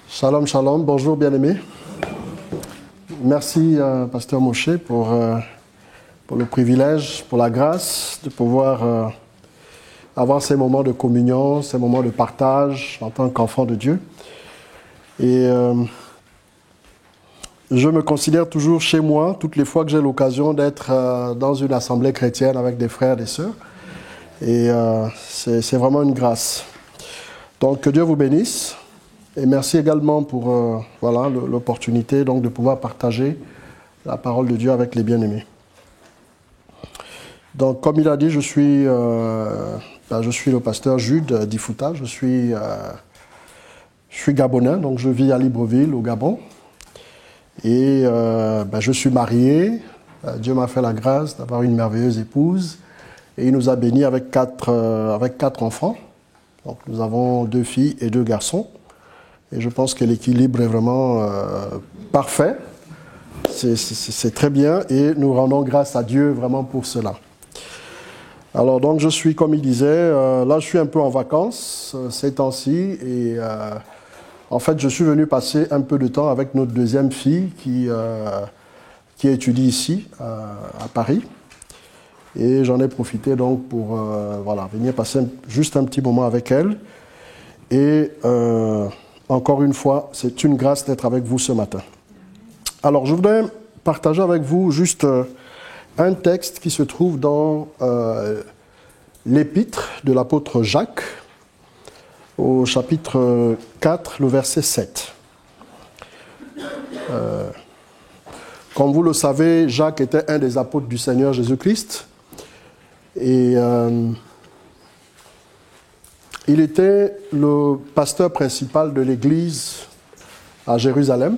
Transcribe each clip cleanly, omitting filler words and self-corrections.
Shalom, shalom, bonjour bien-aimés. Merci Pasteur Moshe pour le privilège, pour la grâce de pouvoir avoir ces moments de communion, ces moments de partage en tant qu'enfant de Dieu. Et je me considère toujours chez moi, toutes les fois que j'ai l'occasion d'être dans une assemblée chrétienne avec des frères et des sœurs. Et c'est vraiment une grâce. Donc que Dieu vous bénisse. Et merci également pour l'opportunité donc, de pouvoir partager la parole de Dieu avec les bien-aimés. Donc, comme il a dit, je suis le pasteur Jude Difouta. Je suis gabonais, donc je vis à Libreville, au Gabon. Et je suis marié. Dieu m'a fait la grâce d'avoir une merveilleuse épouse. Et il nous a bénis avec quatre enfants. Donc, nous avons 2 filles et 2 garçons. Et je pense que l'équilibre est vraiment parfait. C'est très bien et nous rendons grâce à Dieu vraiment pour cela. Alors donc je suis, comme il disait, là je suis un peu en vacances ces temps-ci et en fait je suis venu passer un peu de temps avec notre deuxième fille qui étudie ici à Paris. Et j'en ai profité donc pour venir passer juste un petit moment avec elle. Et encore une fois, c'est une grâce d'être avec vous ce matin. Alors, je voudrais partager avec vous juste un texte qui se trouve dans l'épître de l'apôtre Jacques, au chapitre 4, le verset 7. Comme vous le savez, Jacques était un des apôtres du Seigneur Jésus-Christ. Et il était le pasteur principal de l'église à Jérusalem.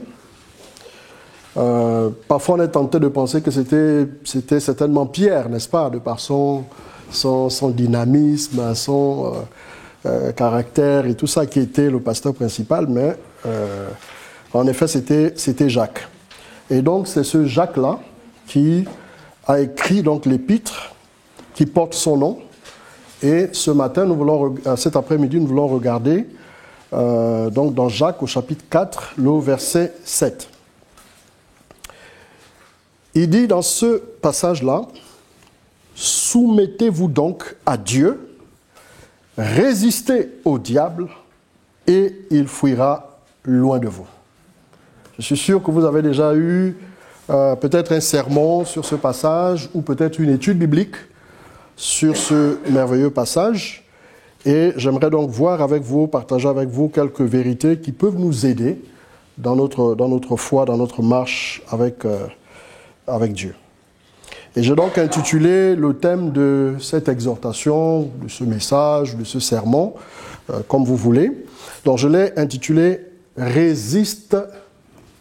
Parfois, on est tenté de penser que c'était certainement Pierre, n'est-ce pas, de par son dynamisme, son caractère et tout ça qui était le pasteur principal, mais en effet, c'était Jacques. Et donc, c'est ce Jacques-là qui a écrit donc l'épître qui porte son nom. Et ce matin, cet après-midi, nous voulons regarder donc dans Jacques au chapitre 4, le verset 7. Il dit dans ce passage-là, « Soumettez-vous donc à Dieu, résistez au diable, et il fuira loin de vous. » Je suis sûr que vous avez déjà eu peut-être un sermon sur ce passage, ou peut-être une étude biblique sur ce merveilleux passage. Et j'aimerais donc partager avec vous quelques vérités qui peuvent nous aider dans notre foi, dans notre marche avec Dieu. Et j'ai donc intitulé le thème de cette exhortation, de ce message, de ce sermon, comme vous voulez. Donc je l'ai intitulé « Résiste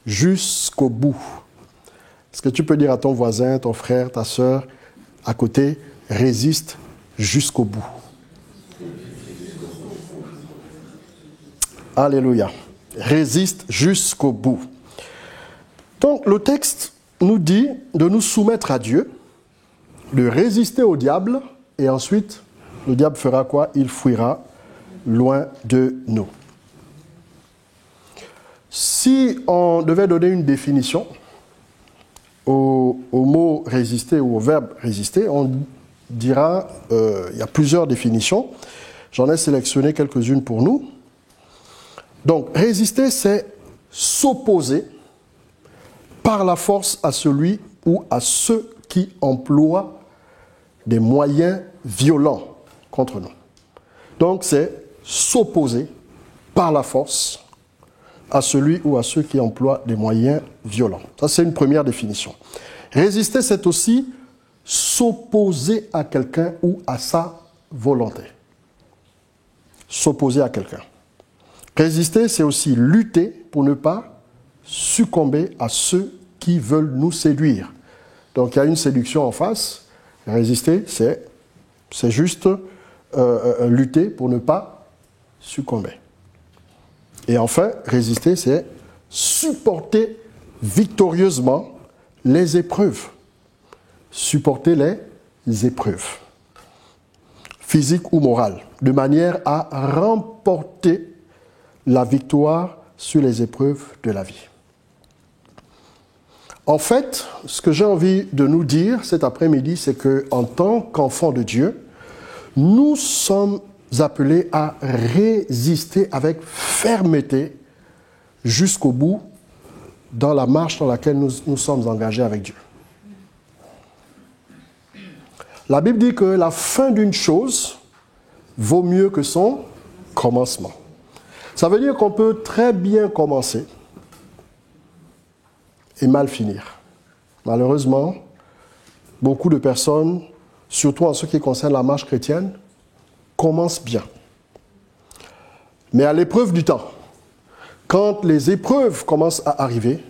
jusqu'au bout ». Est-ce que tu peux dire à ton voisin, ton frère, ta sœur, à côté, « Résiste jusqu'au bout ». Alléluia. Résiste jusqu'au bout. Donc le texte nous dit de nous soumettre à Dieu, de résister au diable, et ensuite, le diable fera quoi? Il fuira loin de nous. Si on devait donner une définition au mot résister ou au verbe résister, on dira, il y a plusieurs définitions. J'en ai sélectionné quelques-unes pour nous. Donc, résister, c'est s'opposer par la force à celui ou à ceux qui emploient des moyens violents contre nous. Donc, c'est s'opposer par la force à celui ou à ceux qui emploient des moyens violents. Ça, c'est une première définition. Résister, c'est aussi s'opposer à quelqu'un ou à sa volonté. S'opposer à quelqu'un. Résister, c'est aussi lutter pour ne pas succomber à ceux qui veulent nous séduire. Donc, il y a une séduction en face. Résister, c'est juste lutter pour ne pas succomber. Et enfin, résister, c'est supporter victorieusement les épreuves. Supporter les épreuves, physiques ou morales, de manière à remporter la victoire sur les épreuves de la vie. En fait, ce que j'ai envie de nous dire cet après-midi, c'est qu'en tant qu'enfants de Dieu, nous sommes appelés à résister avec fermeté jusqu'au bout dans la marche dans laquelle nous sommes engagés avec Dieu. La Bible dit que la fin d'une chose vaut mieux que son commencement. Ça veut dire qu'on peut très bien commencer et mal finir. Malheureusement, beaucoup de personnes, surtout en ce qui concerne la marche chrétienne, commencent bien. Mais à l'épreuve du temps, quand les épreuves commencent à arriver,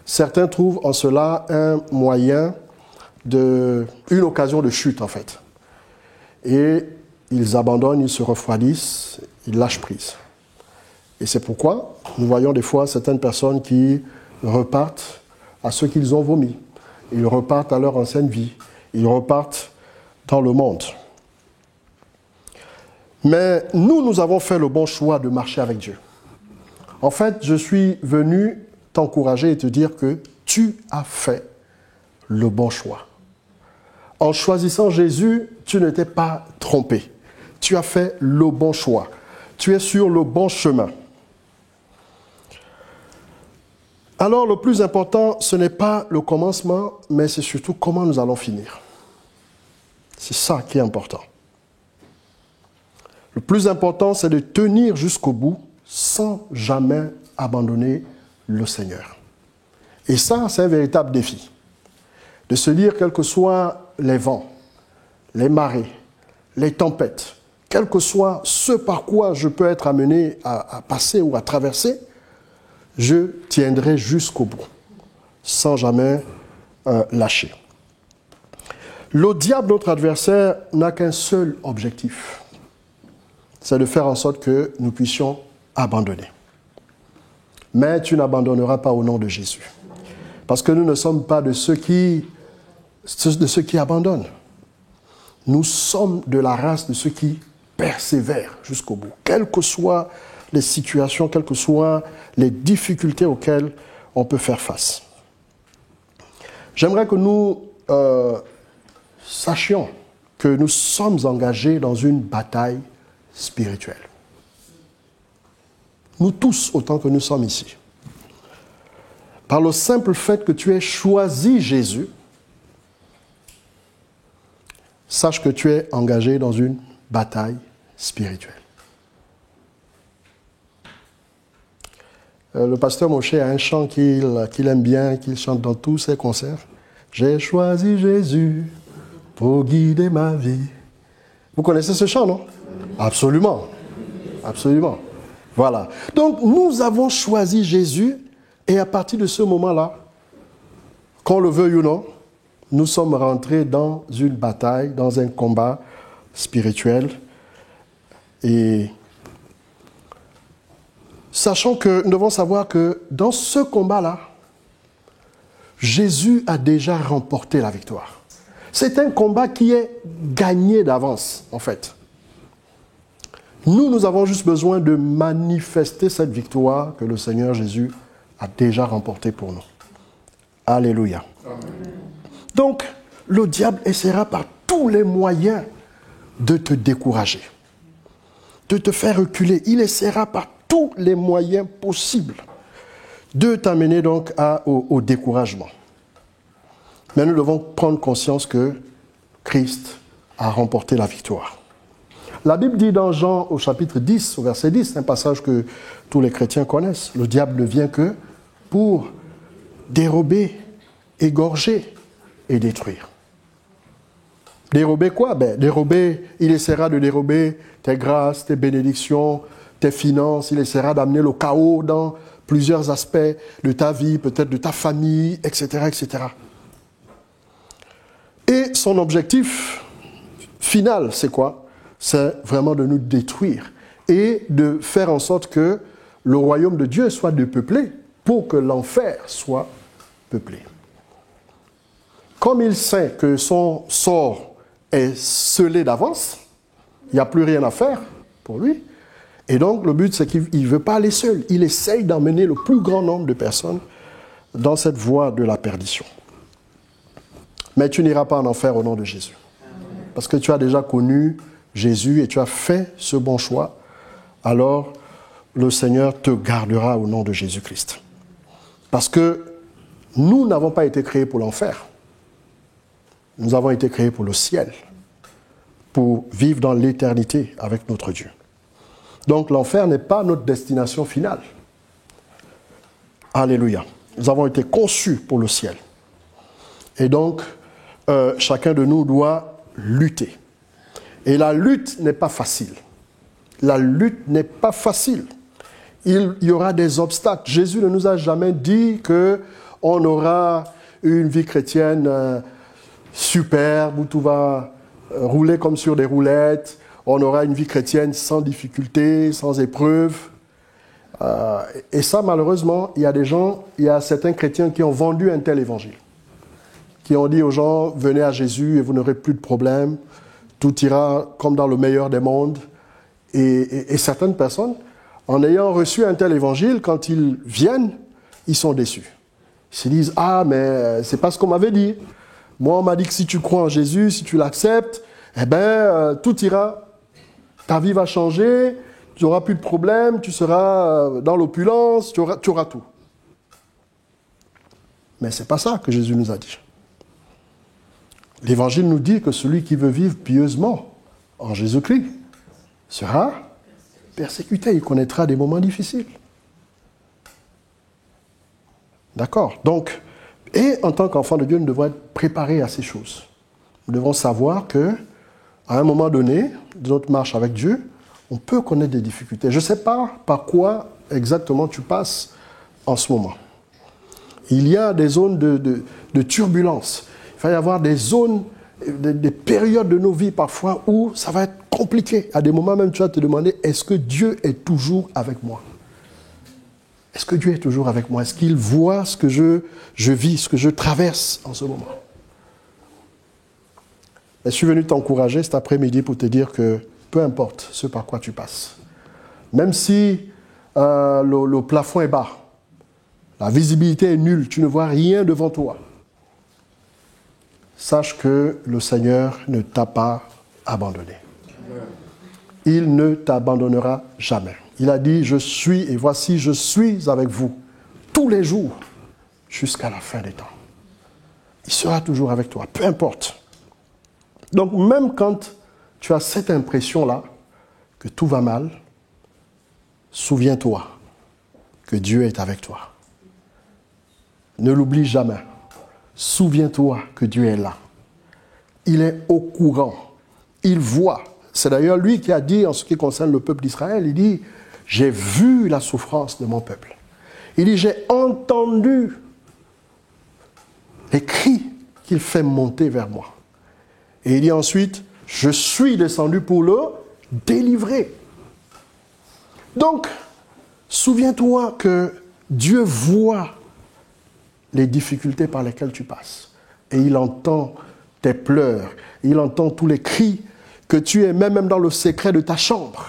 certains trouvent en cela un moyen une occasion de chute en fait. Et ils abandonnent, ils se refroidissent, ils lâchent prise. Et c'est pourquoi nous voyons des fois certaines personnes qui repartent à ce qu'ils ont vomi. Ils repartent à leur ancienne vie. Ils repartent dans le monde. Mais nous avons fait le bon choix de marcher avec Dieu. En fait, je suis venu t'encourager et te dire que tu as fait le bon choix. En choisissant Jésus, tu ne t'es pas trompé. Tu as fait le bon choix. Tu es sur le bon chemin. Alors, le plus important, ce n'est pas le commencement, mais c'est surtout comment nous allons finir. C'est ça qui est important. Le plus important, c'est de tenir jusqu'au bout sans jamais abandonner le Seigneur. Et ça, c'est un véritable défi. De se dire, quels que soient les vents, les marées, les tempêtes, quel que soit ce par quoi je peux être amené à passer ou à traverser, je tiendrai jusqu'au bout, sans jamais lâcher. Le diable, notre adversaire, n'a qu'un seul objectif. C'est de faire en sorte que nous puissions abandonner. Mais tu n'abandonneras pas au nom de Jésus. Parce que nous ne sommes pas de ceux qui abandonnent. Nous sommes de la race de ceux qui persévèrent jusqu'au bout. Quelles que soient les situations, quelles que soient les difficultés auxquelles on peut faire face. J'aimerais que nous sachions que nous sommes engagés dans une bataille spirituelle. Nous tous, autant que nous sommes ici. Par le simple fait que tu aies choisi Jésus, sache que tu es engagé dans une bataille spirituelle. Le pasteur Moshe a un chant qu'il aime bien, qu'il chante dans tous ses concerts. J'ai choisi Jésus pour guider ma vie. Vous connaissez ce chant, non? Absolument. Absolument. Voilà. Donc, nous avons choisi Jésus et à partir de ce moment-là, qu'on le veuille ou non, nous sommes rentrés dans une bataille, dans un combat spirituel. Et sachant que nous devons savoir que dans ce combat-là, Jésus a déjà remporté la victoire. C'est un combat qui est gagné d'avance, en fait. Nous avons juste besoin de manifester cette victoire que le Seigneur Jésus a déjà remportée pour nous. Alléluia. Amen. Donc, le diable essaiera par tous les moyens de te décourager, de te faire reculer. Il essaiera par tous les moyens possibles de t'amener donc au découragement. Mais nous devons prendre conscience que Christ a remporté la victoire. La Bible dit dans Jean au chapitre 10, au verset 10, un passage que tous les chrétiens connaissent, le diable ne vient que pour dérober, égorger et détruire. Dérober quoi? Il essaiera de dérober tes grâces, tes bénédictions, tes finances, il essaiera d'amener le chaos dans plusieurs aspects de ta vie, peut-être de ta famille, etc., etc. Et son objectif final, c'est quoi? C'est vraiment de nous détruire et de faire en sorte que le royaume de Dieu soit dépeuplé pour que l'enfer soit peuplé. Comme il sait que son sort est scellé d'avance, il n'y a plus rien à faire pour lui, Et donc, le but, c'est qu'il ne veut pas aller seul. Il essaye d'emmener le plus grand nombre de personnes dans cette voie de la perdition. Mais tu n'iras pas en enfer au nom de Jésus. Parce que tu as déjà connu Jésus et tu as fait ce bon choix. Alors, le Seigneur te gardera au nom de Jésus-Christ. Parce que nous n'avons pas été créés pour l'enfer. Nous avons été créés pour le ciel, pour vivre dans l'éternité avec notre Dieu. Donc l'enfer n'est pas notre destination finale. Alléluia. Nous avons été conçus pour le ciel. Et donc, chacun de nous doit lutter. Et la lutte n'est pas facile. La lutte n'est pas facile. Il y aura des obstacles. Jésus ne nous a jamais dit qu'on aura une vie chrétienne superbe, où tout va rouler comme sur des roulettes. On aura une vie chrétienne sans difficulté, sans épreuve. Et ça, malheureusement, il y a certains chrétiens qui ont vendu un tel évangile. Qui ont dit aux gens, venez à Jésus et vous n'aurez plus de problème. Tout ira comme dans le meilleur des mondes. Et certaines personnes, en ayant reçu un tel évangile, quand ils viennent, ils sont déçus. Ils se disent, ah, mais c'est pas ce qu'on m'avait dit. Moi, on m'a dit que si tu crois en Jésus, si tu l'acceptes, eh bien, tout ira. Ta vie va changer, tu n'auras plus de problème, tu seras dans l'opulence, tu auras tout. Mais ce n'est pas ça que Jésus nous a dit. L'Évangile nous dit que celui qui veut vivre pieusement en Jésus-Christ sera persécuté, il connaîtra des moments difficiles. D'accord? Donc, et en tant qu'enfant de Dieu, nous devons être préparés à ces choses. Nous devons savoir qu'à un moment donné, de notre marche avec Dieu, on peut connaître des difficultés. Je ne sais pas par quoi exactement tu passes en ce moment. Il y a des zones de turbulence. Il va y avoir des zones, des périodes de nos vies parfois où ça va être compliqué. À des moments même, tu vas te demander, est-ce que Dieu est toujours avec moi? Est-ce que Dieu est toujours avec moi? Est-ce qu'il voit ce que je vis, ce que je traverse en ce moment? Je suis venu t'encourager cet après-midi pour te dire que peu importe ce par quoi tu passes, même si le plafond est bas, la visibilité est nulle, tu ne vois rien devant toi, sache que le Seigneur ne t'a pas abandonné. Il ne t'abandonnera jamais. Il a dit, je suis, et voici, je suis avec vous tous les jours jusqu'à la fin des temps. Il sera toujours avec toi, peu importe. Donc, même quand tu as cette impression-là, que tout va mal, souviens-toi que Dieu est avec toi. Ne l'oublie jamais. Souviens-toi que Dieu est là. Il est au courant. Il voit. C'est d'ailleurs lui qui a dit, en ce qui concerne le peuple d'Israël, il dit, j'ai vu la souffrance de mon peuple. Il dit, j'ai entendu les cris qu'il fait monter vers moi. Et il dit ensuite, je suis descendu pour le délivrer. Donc, souviens-toi que Dieu voit les difficultés par lesquelles tu passes. Et il entend tes pleurs, il entend tous les cris que tu émets même dans le secret de ta chambre,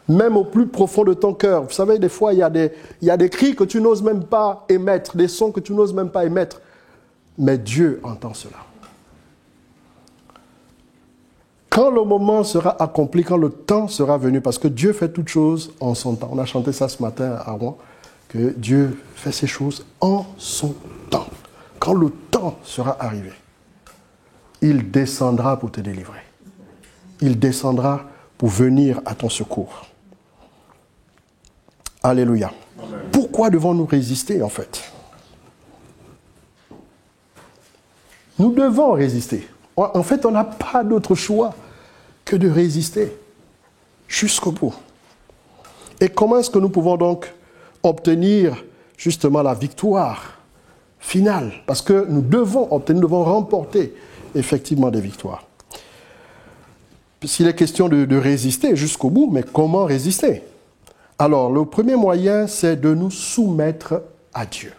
même au plus profond de ton cœur. Vous savez, des fois, il y a des cris que tu n'oses même pas émettre, des sons que tu n'oses même pas émettre. Mais Dieu entend cela. Quand le moment sera accompli, quand le temps sera venu, parce que Dieu fait toutes choses en son temps. On a chanté ça ce matin à Rouen, que Dieu fait ces choses en son temps. Quand le temps sera arrivé, il descendra pour te délivrer. Il descendra pour venir à ton secours. Alléluia. Amen. Pourquoi devons-nous résister, en fait? Nous devons résister. En fait, on n'a pas d'autre choix que de résister jusqu'au bout. Et comment est-ce que nous pouvons donc obtenir justement la victoire finale? Parce que nous devons obtenir, nous devons remporter effectivement des victoires. Puisqu'il est question de résister jusqu'au bout, mais comment résister? Alors, le premier moyen, c'est de nous soumettre à Dieu.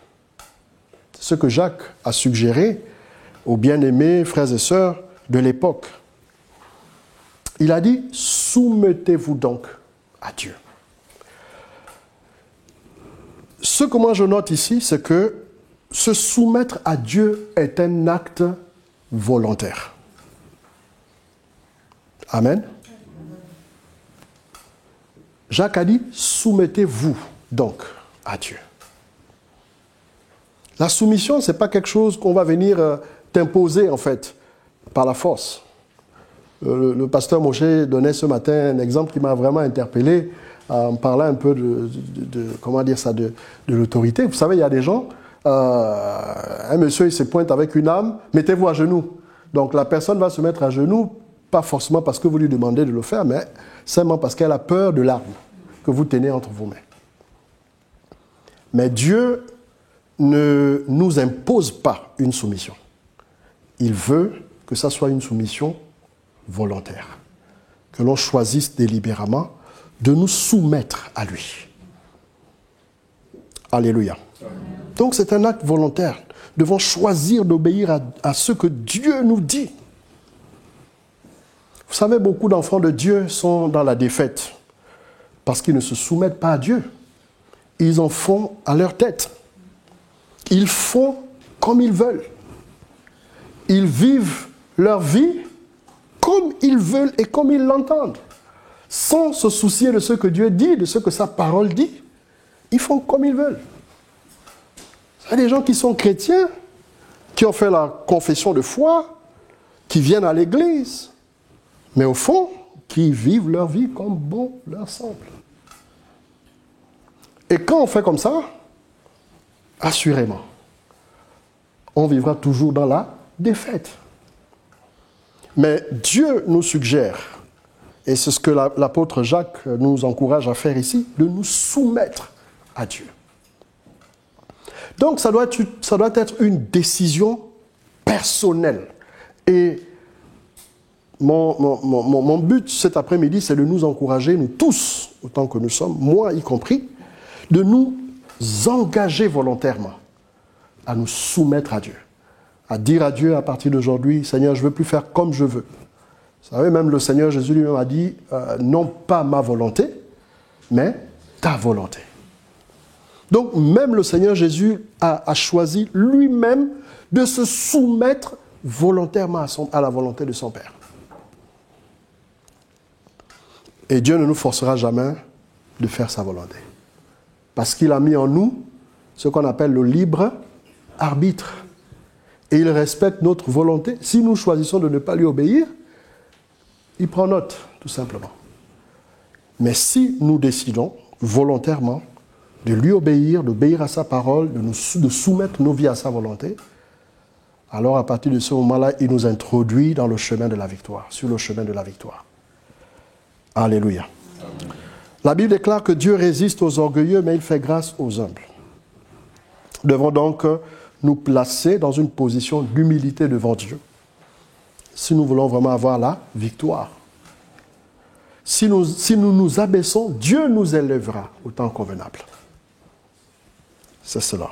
C'est ce que Jacques a suggéré aux bien-aimés frères et sœurs de l'époque. Il a dit, soumettez-vous donc à Dieu. Ce que moi je note ici, c'est que se soumettre à Dieu est un acte volontaire. Amen. Jacques a dit, soumettez-vous donc à Dieu. La soumission, ce n'est pas quelque chose qu'on va venir t'imposer en fait, par la force. Le pasteur Moshe donnait ce matin un exemple qui m'a vraiment interpellé en parlant un peu de l'autorité. Vous savez, il y a des gens, un monsieur il se pointe avec une âme, mettez-vous à genoux. Donc la personne va se mettre à genoux, pas forcément parce que vous lui demandez de le faire, mais simplement parce qu'elle a peur de l'arme que vous tenez entre vos mains. Mais Dieu ne nous impose pas une soumission. Il veut que ça soit une soumission volontaire, que l'on choisisse délibérément de nous soumettre à lui. Alléluia. Donc c'est un acte volontaire. Nous devons choisir d'obéir à ce que Dieu nous dit. Vous savez, beaucoup d'enfants de Dieu sont dans la défaite parce qu'ils ne se soumettent pas à Dieu. Ils en font à leur tête. Ils font comme ils veulent. Ils vivent leur vie comme ils veulent et comme ils l'entendent, sans se soucier de ce que Dieu dit, de ce que sa parole dit. Ils font comme ils veulent. Il y a des gens qui sont chrétiens, qui ont fait la confession de foi, qui viennent à l'église, mais au fond, qui vivent leur vie comme bon leur semble. Et quand on fait comme ça, assurément, on vivra toujours dans la défaite. Mais Dieu nous suggère, et c'est ce que l'apôtre Jacques nous encourage à faire ici, de nous soumettre à Dieu. Donc ça doit être une décision personnelle. Et mon but cet après-midi, c'est de nous encourager, nous tous, autant que nous sommes, moi y compris, de nous engager volontairement à nous soumettre à Dieu. À dire à Dieu à partir d'aujourd'hui, Seigneur, je ne veux plus faire comme je veux. Vous savez, même le Seigneur Jésus lui-même a dit, non pas ma volonté, mais ta volonté. Donc même le Seigneur Jésus a choisi lui-même de se soumettre volontairement à la volonté de son Père. Et Dieu ne nous forcera jamais de faire sa volonté. Parce qu'il a mis en nous ce qu'on appelle le libre arbitre. Et il respecte notre volonté. Si nous choisissons de ne pas lui obéir, il prend note, tout simplement. Mais si nous décidons volontairement de lui obéir, d'obéir à sa parole, de soumettre nos vies à sa volonté, alors à partir de ce moment-là, il nous introduit dans le chemin de la victoire, sur le chemin de la victoire. Alléluia. Amen. La Bible déclare que Dieu résiste aux orgueilleux, mais il fait grâce aux humbles. Nous devons donc nous placer dans une position d'humilité devant Dieu, si nous voulons vraiment avoir la victoire. Si nous nous abaissons, Dieu nous élèvera au temps convenable. C'est cela.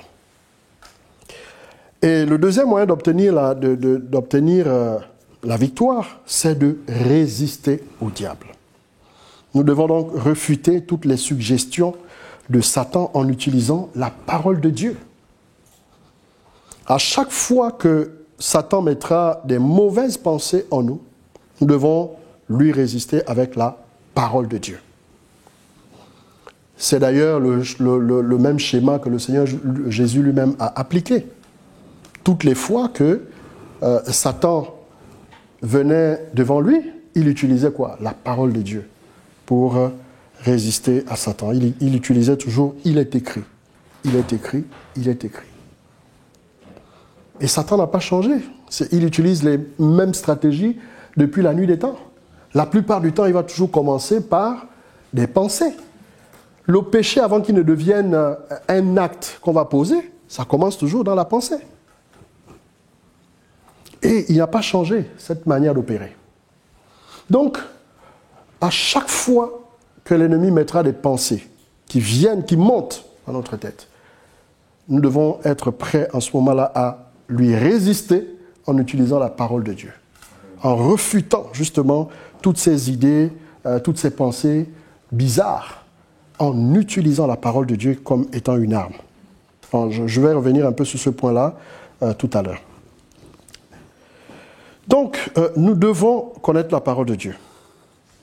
Et le deuxième moyen d'obtenir la victoire, c'est de résister au diable. Nous devons donc refuter toutes les suggestions de Satan en utilisant la parole de Dieu. À chaque fois que Satan mettra des mauvaises pensées en nous, nous devons lui résister avec la parole de Dieu. C'est d'ailleurs le même schéma que le Seigneur Jésus lui-même a appliqué. Toutes les fois que Satan venait devant lui, il utilisait quoi? La parole de Dieu pour résister à Satan. Il utilisait toujours « il est écrit »,« il est écrit »,« il est écrit ». Et Satan n'a pas changé. Il utilise les mêmes stratégies depuis la nuit des temps. La plupart du temps, il va toujours commencer par des pensées. Le péché, avant qu'il ne devienne un acte qu'on va poser, ça commence toujours dans la pensée. Et il n'a pas changé cette manière d'opérer. Donc, à chaque fois que l'ennemi mettra des pensées qui viennent, qui montent dans notre tête, nous devons être prêts en ce moment-là à lui résister en utilisant la parole de Dieu, en refutant justement toutes ces idées, toutes ces pensées bizarre en utilisant la parole de Dieu comme étant une arme. Alors, je vais revenir un peu sur ce point-là tout à l'heure. Donc, nous devons connaître la parole de Dieu.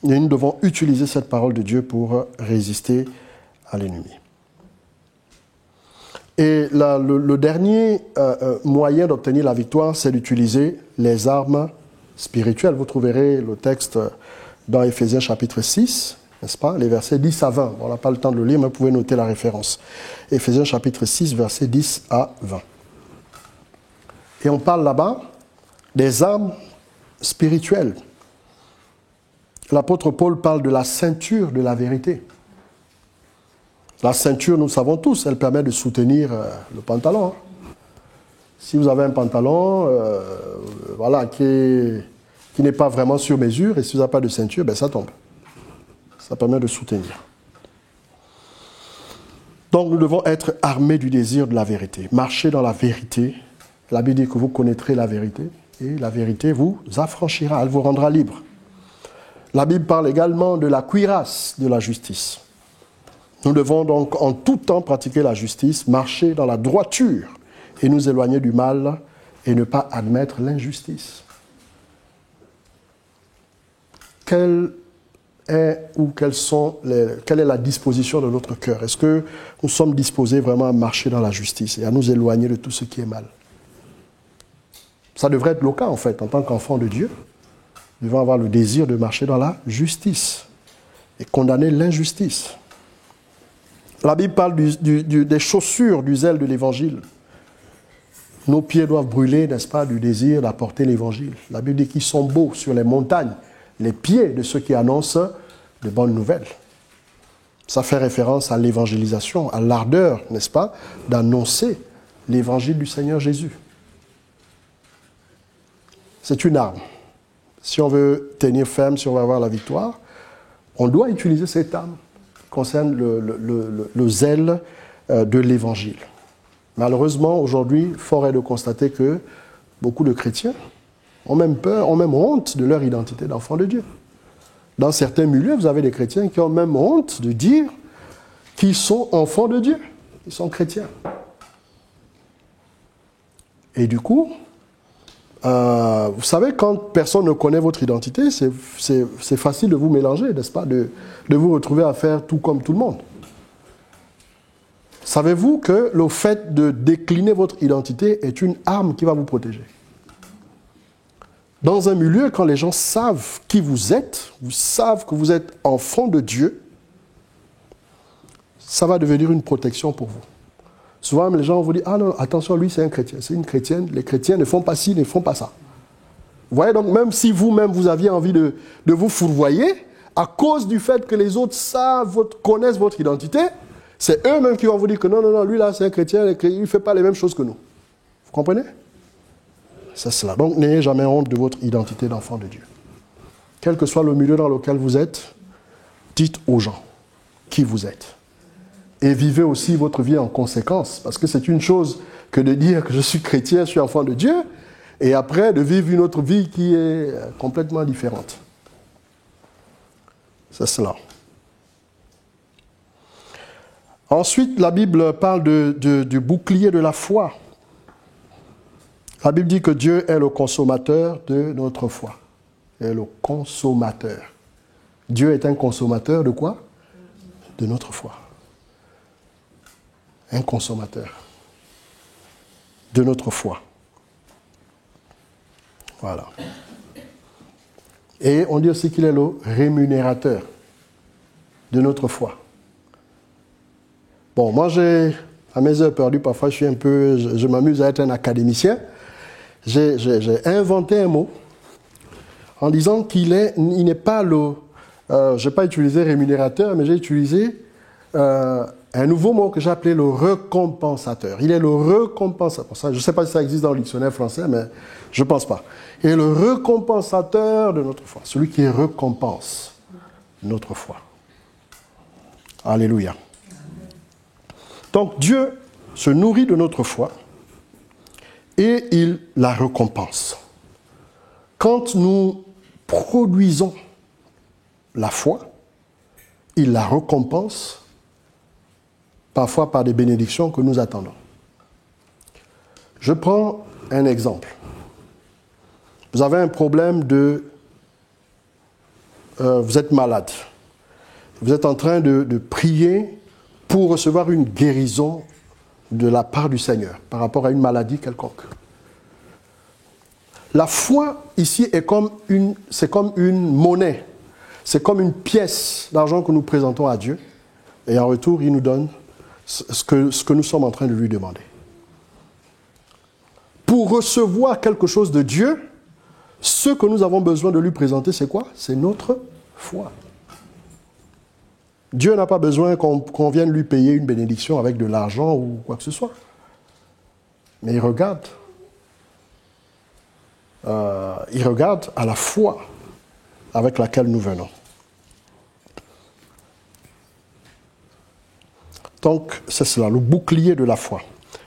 Et nous devons utiliser cette parole de Dieu pour résister à l'ennemi. Et le dernier moyen d'obtenir la victoire, c'est d'utiliser les armes spirituelles. Vous trouverez le texte dans Éphésiens chapitre 6, n'est-ce pas, les versets 10 à 20. Bon, on n'a pas le temps de le lire, mais vous pouvez noter la référence. Éphésiens chapitre 6, versets 10 à 20. Et on parle là-bas des armes spirituelles. L'apôtre Paul parle de la ceinture de la vérité. La ceinture, nous le savons tous, elle permet de soutenir le pantalon. Si vous avez un pantalon qui n'est pas vraiment sur mesure, et si vous n'avez pas de ceinture, ben ça tombe. Ça permet de soutenir. Donc nous devons être armés du désir de la vérité, marcher dans la vérité. La Bible dit que vous connaîtrez la vérité, et la vérité vous affranchira, elle vous rendra libre. La Bible parle également de la cuirasse de la justice. Nous devons donc en tout temps pratiquer la justice, marcher dans la droiture et nous éloigner du mal et ne pas admettre l'injustice. Quelle est la disposition de notre cœur? Est-ce que nous sommes disposés vraiment à marcher dans la justice et à nous éloigner de tout ce qui est mal? Ça devrait être le cas en fait, en tant qu'enfant de Dieu. Nous devons avoir le désir de marcher dans la justice et condamner l'injustice. La Bible parle des chaussures du zèle de l'Évangile. Nos pieds doivent brûler, n'est-ce pas, du désir d'apporter l'Évangile. La Bible dit qu'ils sont beaux sur les montagnes, les pieds de ceux qui annoncent de bonnes nouvelles. Ça fait référence à l'évangélisation, à l'ardeur, n'est-ce pas, d'annoncer l'Évangile du Seigneur Jésus. C'est une arme. Si on veut tenir ferme, si on veut avoir la victoire, on doit utiliser cette arme qui concerne le zèle de l'Évangile. Malheureusement, aujourd'hui, fort est de constater que beaucoup de chrétiens ont même peur, ont même honte de leur identité d'enfant de Dieu. Dans certains milieux, vous avez des chrétiens qui ont même honte de dire qu'ils sont enfants de Dieu, ils sont chrétiens. Et du coup, vous savez, quand personne ne connaît votre identité, c'est facile de vous mélanger, n'est-ce pas, de vous retrouver à faire tout comme tout le monde. Savez-vous que le fait de décliner votre identité est une arme qui va vous protéger? Dans un milieu, quand les gens savent qui vous êtes, vous savent que vous êtes enfant de Dieu, ça va devenir une protection pour vous. Souvent, les gens vous disent « Ah non, attention, lui c'est un chrétien, c'est une chrétienne, les chrétiens ne font pas ci, ne font pas ça. » Vous voyez, donc même si vous-même vous aviez envie de vous fourvoyer, à cause du fait que les autres connaissent votre identité, c'est eux-mêmes qui vont vous dire que non, lui là c'est un chrétien, il ne fait pas les mêmes choses que nous. Vous comprenez? C'est cela. Donc n'ayez jamais honte de votre identité d'enfant de Dieu. Quel que soit le milieu dans lequel vous êtes, dites aux gens qui vous êtes. Et vivez aussi votre vie en conséquence. Parce que c'est une chose que de dire que je suis chrétien, je suis enfant de Dieu, et après de vivre une autre vie qui est complètement différente. C'est cela. Ensuite, la Bible parle du bouclier de la foi. La Bible dit que Dieu est le consommateur de notre foi. Il est le consommateur. Dieu est un consommateur de quoi? De notre foi. Un consommateur de notre foi. Voilà. Et on dit aussi qu'il est le rémunérateur de notre foi. Bon, moi à mes heures perdues, parfois je m'amuse à être un académicien. J'ai inventé un mot en disant qu'il n'est pas je n'ai pas utilisé rémunérateur, mais j'ai utilisé un nouveau mot que j'ai appelé le récompensateur. Il est le récompensateur. Je ne sais pas si ça existe dans le dictionnaire français, mais je ne pense pas. Il est le récompensateur de notre foi. Celui qui récompense notre foi. Alléluia. Donc Dieu se nourrit de notre foi et il la récompense. Quand nous produisons la foi, il la récompense, parfois par des bénédictions que nous attendons. Je prends un exemple. Vous avez un problème vous êtes malade. Vous êtes en train de prier pour recevoir une guérison de la part du Seigneur par rapport à une maladie quelconque. La foi ici c'est comme une monnaie, c'est comme une pièce d'argent que nous présentons à Dieu et en retour il nous donne ce que nous sommes en train de lui demander. Pour recevoir quelque chose de Dieu, ce que nous avons besoin de lui présenter, c'est quoi? C'est notre foi. Dieu n'a pas besoin qu'on vienne lui payer une bénédiction avec de l'argent ou quoi que ce soit. Mais il regarde à la foi avec laquelle nous venons. Donc, c'est cela, le bouclier de la foi.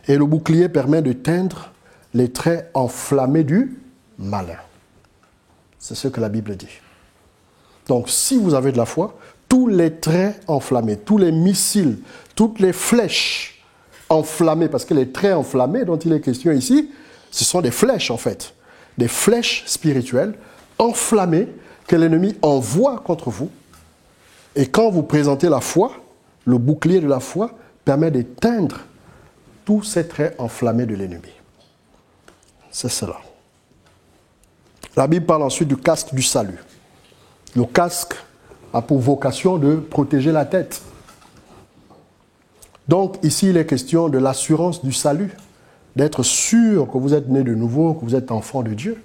Et le bouclier permet de teindre les traits enflammés du malin. C'est ce que la Bible dit. Donc, si vous avez de la foi, tous les traits enflammés, tous les missiles, toutes les flèches enflammées, parce que les traits enflammés dont il est question ici, ce sont des flèches en fait, des flèches spirituelles enflammées que l'ennemi envoie contre vous. Et quand vous présentez la foi, le bouclier de la foi permet d'éteindre tous ces traits enflammés de l'ennemi. C'est cela. La Bible parle ensuite du casque du salut. Le casque a pour vocation de protéger la tête. Donc ici, il est question de l'assurance du salut, d'être sûr que vous êtes né de nouveau, que vous êtes enfant de Dieu.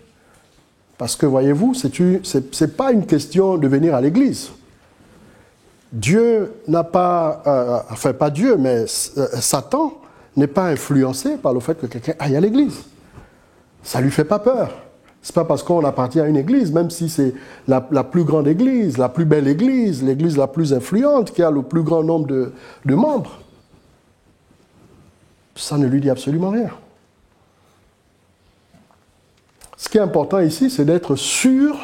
Parce que, voyez-vous, c'est pas une question de venir à l'église. Dieu n'a pas, pas Dieu, mais Satan n'est pas influencé par le fait que quelqu'un aille à l'église. Ça ne lui fait pas peur. Ce n'est pas parce qu'on appartient à une église, même si c'est la plus grande église, la plus belle église, l'église la plus influente, qui a le plus grand nombre de membres. Ça ne lui dit absolument rien. Ce qui est important ici, c'est d'être sûr,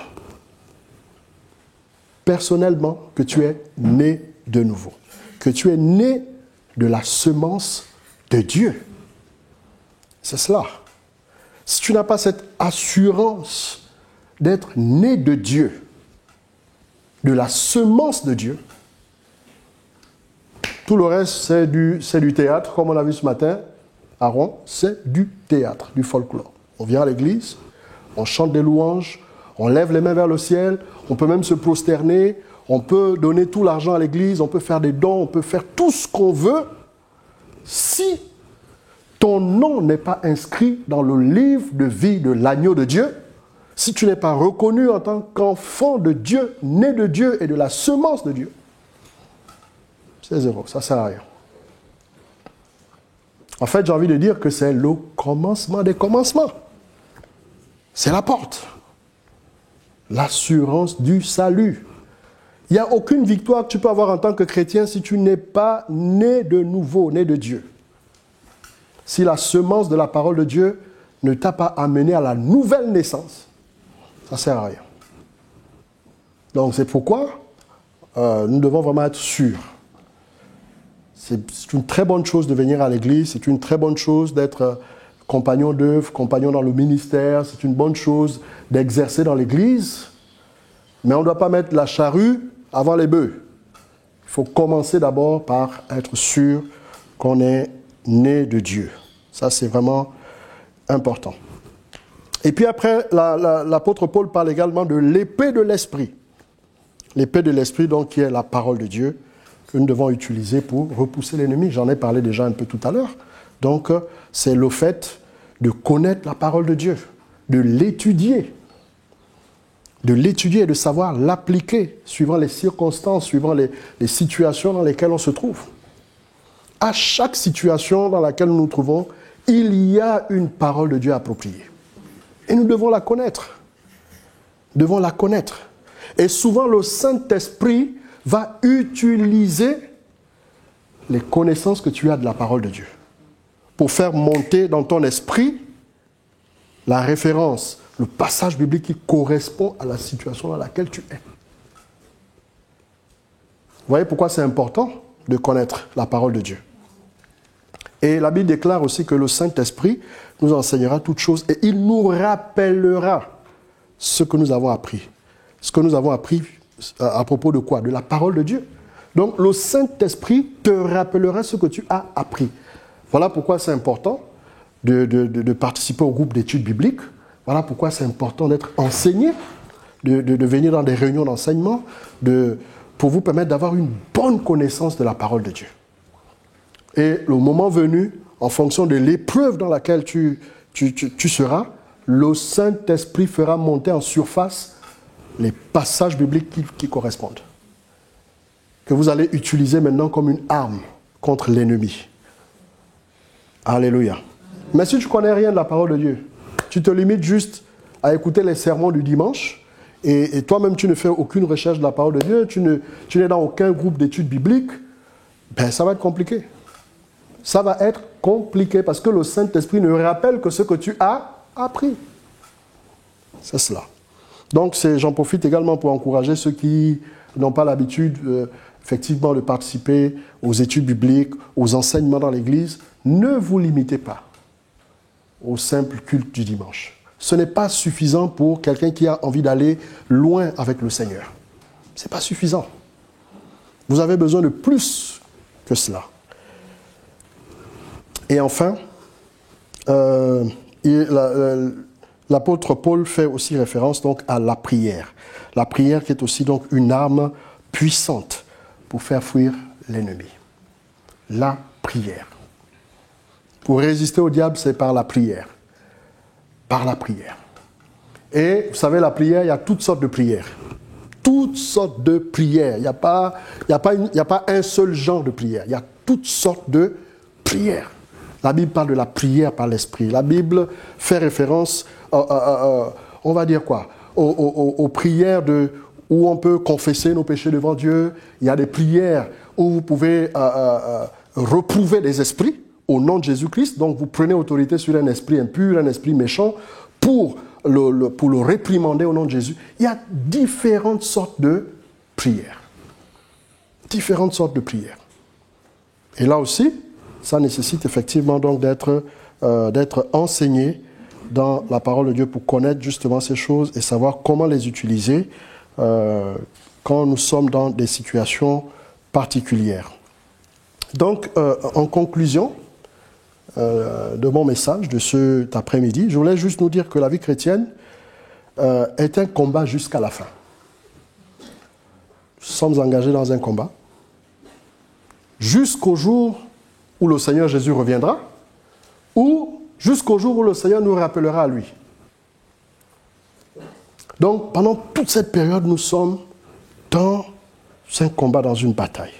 personnellement, que tu es né de nouveau, que tu es né de la semence de Dieu. C'est cela. Si tu n'as pas cette assurance d'être né de Dieu, de la semence de Dieu, tout le reste, c'est du théâtre, comme on l'a vu ce matin, Aaron, c'est du théâtre, du folklore. On vient à l'église, on chante des louanges, on lève les mains vers le ciel, on peut même se prosterner, on peut donner tout l'argent à l'église, on peut faire des dons, on peut faire tout ce qu'on veut. Si ton nom n'est pas inscrit dans le livre de vie de l'agneau de Dieu, si tu n'es pas reconnu en tant qu'enfant de Dieu, né de Dieu et de la semence de Dieu, c'est zéro, ça ne sert à rien. En fait, j'ai envie de dire que c'est le commencement des commencements. C'est la porte. L'assurance du salut. Il n'y a aucune victoire que tu peux avoir en tant que chrétien si tu n'es pas né de nouveau, né de Dieu. Si la semence de la parole de Dieu ne t'a pas amené à la nouvelle naissance, ça ne sert à rien. Donc c'est pourquoi nous devons vraiment être sûrs. C'est une très bonne chose de venir à l'église, c'est une très bonne chose d'être compagnon d'œuvre, compagnon dans le ministère, c'est une bonne chose d'exercer dans l'église, mais on ne doit pas mettre la charrue avant les bœufs. Il faut commencer d'abord par être sûr qu'on est né de Dieu. Ça, c'est vraiment important. Et puis après, l'apôtre Paul parle également de l'épée de l'esprit. L'épée de l'esprit, donc, qui est la parole de Dieu, que nous devons utiliser pour repousser l'ennemi. J'en ai parlé déjà un peu tout à l'heure. Donc, c'est le fait de connaître la parole de Dieu, de l'étudier et de savoir l'appliquer suivant les circonstances, suivant les situations dans lesquelles on se trouve. À chaque situation dans laquelle nous nous trouvons, il y a une parole de Dieu appropriée. Et nous devons la connaître. Devons la connaître. Et souvent, le Saint-Esprit va utiliser les connaissances que tu as de la parole de Dieu pour faire monter dans ton esprit la référence, le passage biblique qui correspond à la situation dans laquelle tu es. voyez pourquoi c'est important de connaître la parole de Dieu. Et la Bible déclare aussi que le Saint-Esprit nous enseignera toutes choses et il nous rappellera ce que nous avons appris. Ce que nous avons appris à propos de quoi? De la parole de Dieu. Donc le Saint-Esprit te rappellera ce que tu as appris. Voilà pourquoi c'est important de participer au groupe d'études bibliques. Voilà pourquoi c'est important d'être enseigné, de venir dans des réunions d'enseignement, pour vous permettre d'avoir une bonne connaissance de la parole de Dieu. Et le moment venu, en fonction de l'épreuve dans laquelle tu seras, le Saint-Esprit fera monter en surface les passages bibliques qui correspondent, que vous allez utiliser maintenant comme une arme contre l'ennemi. Alléluia. Mais si tu ne connais rien de la parole de Dieu, tu te limites juste à écouter les sermons du dimanche, et toi-même tu ne fais aucune recherche de la parole de Dieu, tu n'es dans aucun groupe d'études bibliques, ben ça va être compliqué. Ça va être compliqué parce que le Saint-Esprit ne rappelle que ce que tu as appris. C'est cela. Donc j'en profite également pour encourager ceux qui n'ont pas l'habitude effectivement de participer aux études bibliques, aux enseignements dans l'Église. Ne vous limitez pas au simple culte du dimanche. Ce n'est pas suffisant pour quelqu'un qui a envie d'aller loin avec le Seigneur. Ce n'est pas suffisant. Vous avez besoin de plus que cela. Et enfin, l'apôtre Paul fait aussi référence donc à la prière. La prière qui est aussi donc une arme puissante pour faire fuir l'ennemi. La prière. Pour résister au diable, c'est par la prière. Par la prière. Et vous savez, la prière, il y a toutes sortes de prières. Toutes sortes de prières. Il n'y a pas un seul genre de prière. Il y a toutes sortes de prières. La Bible parle de la prière par l'Esprit. La Bible fait référence, on va dire quoi, aux prières où on peut confesser nos péchés devant Dieu. Il y a des prières où vous pouvez reprouver des esprits au nom de Jésus-Christ. Donc vous prenez autorité sur un esprit impur, un esprit méchant, pour le réprimander au nom de Jésus. Il y a différentes sortes de prières. Différentes sortes de prières. Et là aussi, ça nécessite effectivement donc d'être enseigné dans la parole de Dieu pour connaître justement ces choses et savoir comment les utiliser quand nous sommes dans des situations particulières. Donc, en conclusion de mon message de cet après-midi, je voulais juste nous dire que la vie chrétienne est un combat jusqu'à la fin. Nous sommes engagés dans un combat jusqu'au jour où le Seigneur Jésus reviendra, ou jusqu'au jour où le Seigneur nous rappellera à lui. Donc, pendant toute cette période, nous sommes dans un combat, dans une bataille.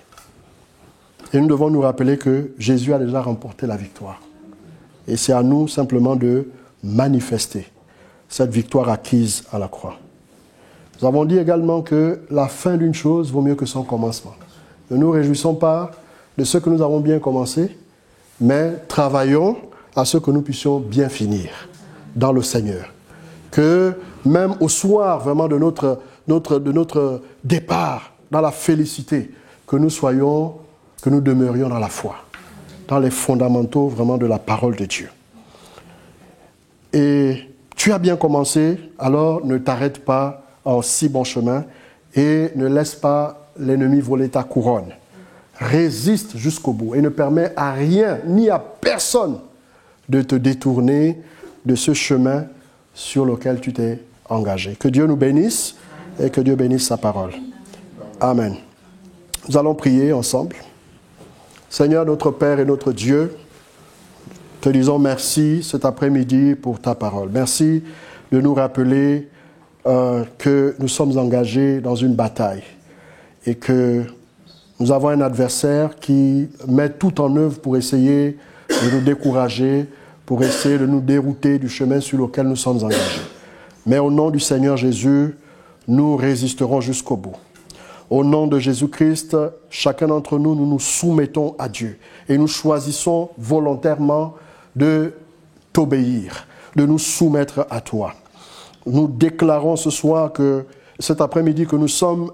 Et nous devons nous rappeler que Jésus a déjà remporté la victoire. Et c'est à nous simplement de manifester cette victoire acquise à la croix. Nous avons dit également que la fin d'une chose vaut mieux que son commencement. Ne nous réjouissons pas de ce que nous avons bien commencé, mais travaillons à ce que nous puissions bien finir dans le Seigneur. Que même au soir vraiment de notre départ dans la félicité, que nous demeurions dans la foi, dans les fondamentaux vraiment de la parole de Dieu. Et tu as bien commencé, alors ne t'arrête pas en si bon chemin et ne laisse pas l'ennemi voler ta couronne. Résiste jusqu'au bout et ne permets à rien ni à personne de te détourner de ce chemin sur lequel tu t'es engagé. Que Dieu nous bénisse et que Dieu bénisse sa parole. Amen. Nous allons prier ensemble. Seigneur, notre Père et notre Dieu, te disons merci cet après-midi pour ta parole. Merci de nous rappeler que nous sommes engagés dans une bataille et que nous avons un adversaire qui met tout en œuvre pour essayer de nous décourager, pour essayer de nous dérouter du chemin sur lequel nous sommes engagés. Mais au nom du Seigneur Jésus, nous résisterons jusqu'au bout. Au nom de Jésus-Christ, chacun d'entre nous, nous nous soumettons à Dieu et nous choisissons volontairement de t'obéir, de nous soumettre à toi. Nous déclarons ce soir que cet après-midi que nous sommes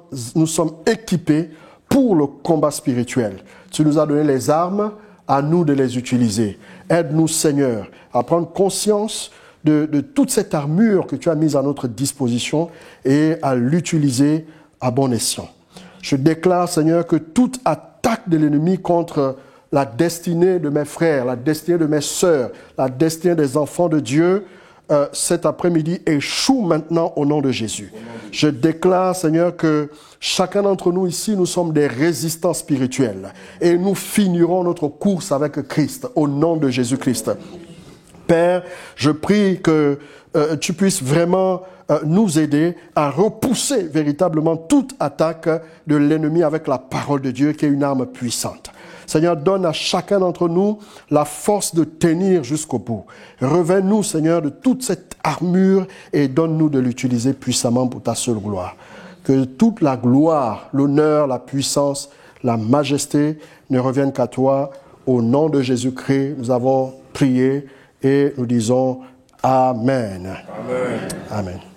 équipés pour le combat spirituel. Tu nous as donné les armes, à nous de les utiliser. Aide-nous, Seigneur, à prendre conscience de toute cette armure que tu as mise à notre disposition et à l'utiliser à bon escient. Je déclare, Seigneur, que toute attaque de l'ennemi contre la destinée de mes frères, la destinée de mes sœurs, la destinée des enfants de Dieu, cet après-midi échoue maintenant au nom de Jésus. Je déclare, Seigneur, que chacun d'entre nous ici, nous sommes des résistants spirituels et nous finirons notre course avec Christ au nom de Jésus-Christ. Père, je prie que tu puisses vraiment nous aider à repousser véritablement toute attaque de l'ennemi avec la parole de Dieu qui est une arme puissante. Seigneur, donne à chacun d'entre nous la force de tenir jusqu'au bout. Revêt-nous, Seigneur, de toute cette armure et donne-nous de l'utiliser puissamment pour ta seule gloire. Que toute la gloire, l'honneur, la puissance, la majesté ne reviennent qu'à toi. Au nom de Jésus-Christ, nous avons prié et nous disons Amen. Amen. Amen.